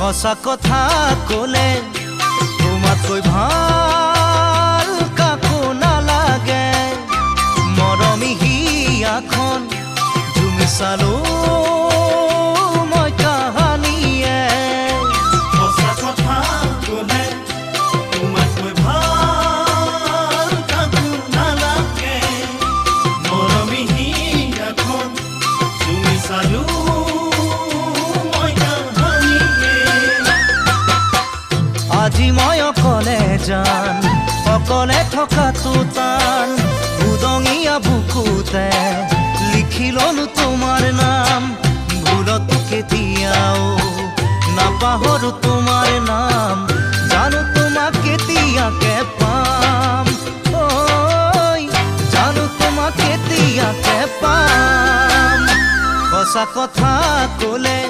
সঁচা কথা কলে তোমাতকৈ ভাল কাকো নালাগে মৰমী হিয়াখন তুমি চালো মই কাহানিয়ে সঁচা কথা কলে তোমাতকৈ ভাল কাকো নালাগে মৰমী হিয়াখন তুমি চালো আজি মই অকলে যান অকলে থকাটো টান উদঙীয়া বুকুতে লিখি ললো তোমাৰ নাম ভুলতো কেতিয়াও নাপাহৰো তোমাৰ নাম জানো তোমাক কেতিয়াকে পাম ঐ জানো তোমাক কেতিয়াকে পাম সঁচা কথা কলে